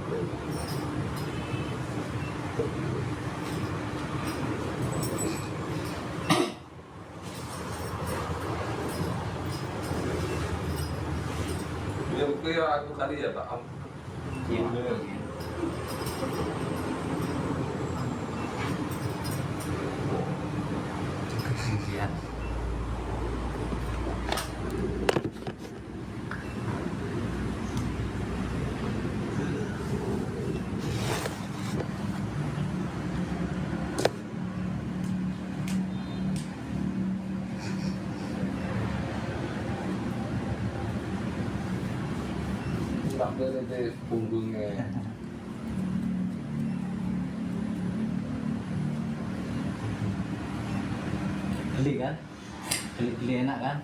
Yung kaya aku kali ya Pak Am. Iya. Ketinggian. Sampai nanti punggungnya. Geli kan? Geli enak kan?